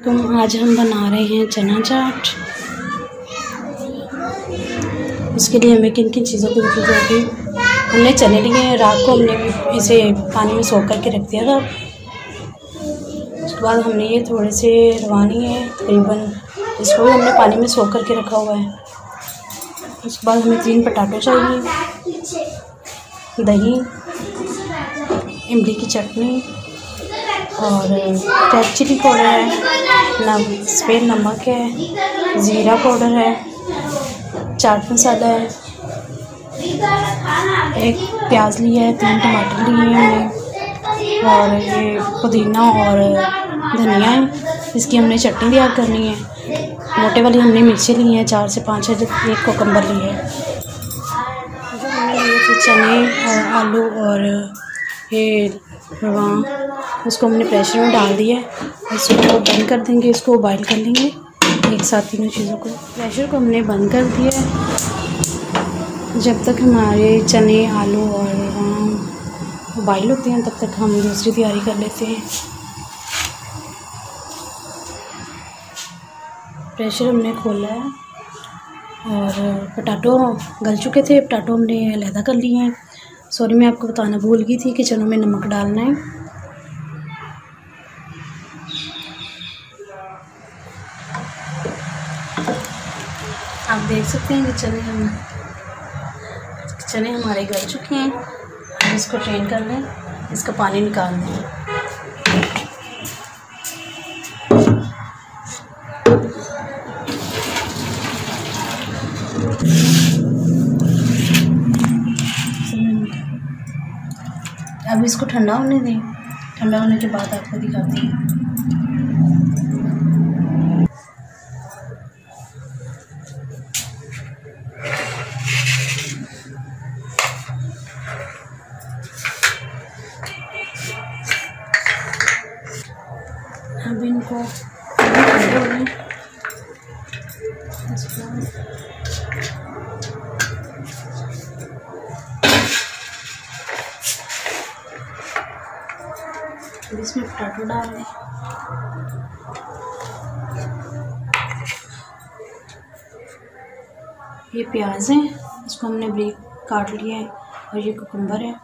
तो आज हम बना रहे हैं चना चाट। उसके लिए हमें किन किन चीज़ों की ज़रूरत होगी। हमने चने लिए हैं, रात को हमने इसे पानी में सोख करके रख दिया था। उसके बाद हमने ये थोड़े से रवानी है, तकरीबन इसको भी हमने पानी में सोख करके रखा हुआ है। उसके बाद हमें 3 पटाटो चाहिए, दही, इमली की चटनी और रेड चिली पाउडर है, सफ़ेद नमक है, ज़ीरा पाउडर है, चाट मसाला है, एक प्याज लिया है, 3 टमाटर लिए हैं हमने और ये पुदीना और धनिया है। इसकी हमने चटनी तैयार करनी है। मोटे वाली हमने मिर्ची ली हैं 4 से 5 है, एक कोकम्बर लिए है। जो हमने लिए थे चने और आलू और ये रवा, उसको हमने प्रेशर में डाल दिया है। इसको बंद कर देंगे, इसको बॉईल कर लेंगे एक साथ तीनों चीज़ों को। प्रेशर को हमने बंद कर दिया है। जब तक हमारे चने, आलू और रवा बॉईल होते हैं तब तक हम दूसरी तैयारी कर लेते हैं। प्रेशर हमने खोला है और पटाटो गल चुके थे। पटाटो हमने अलहदा कर लिए हैं। सॉरी, मैं आपको बताना भूल गई थी कि चनों में नमक डालना है। आप देख सकते हैं कि चने हमारे गल चुके हैं। हम इसको ड्रेन कर लें, इसका पानी निकाल दें। अब इसको ठंडा होने दें। ठंडा होने के बाद आपको दिखाती हूँ। अब इनको ठंडे हो गए। इसमें पटाटो डाल दें। ये प्याज है, इसको हमने ब्रीक काट लिया है और ये कुकुम्बर है।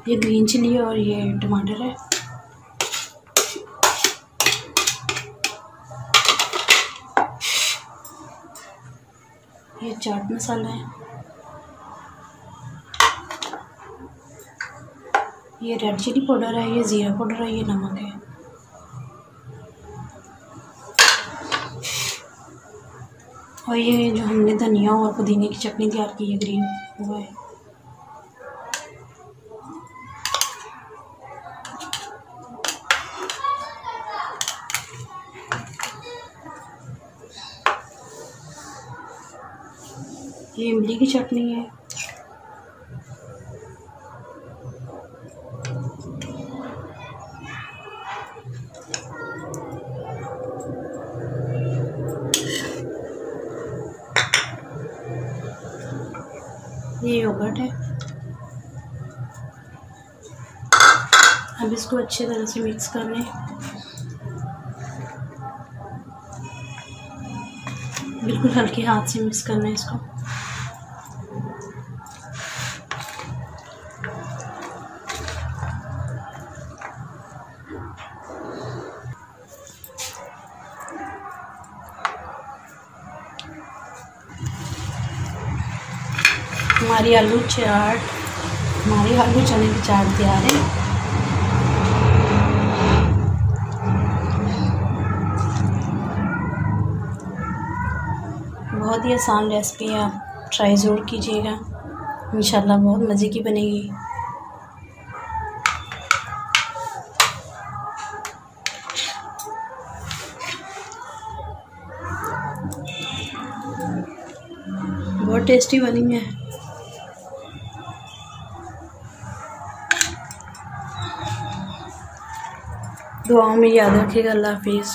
ये ग्रीन चिली और ये टमाटर है। ये चाट मसाला है। ये रेड चिली पाउडर है, ये ज़ीरा पाउडर है, ये नमक है। और ये जो हमने धनिया और पुदीने की चटनी तैयार की है ग्रीन, वो है। ये इमली की चटनी है। ये योगर्ट है। अब इसको अच्छे तरह से मिक्स कर लें। बिल्कुल हल्के हाथ से मिक्स करना है इसको। हमारी आलू चने की चाट तैयार है। बहुत ही आसान रेसिपी है, आप ट्राई ज़रूर कीजिएगा। इंशाल्लाह बहुत मज़े की बनेगी। बहुत टेस्टी बनी है। दुआओं में याद रखिएगा। अल्लाह हाफिज़।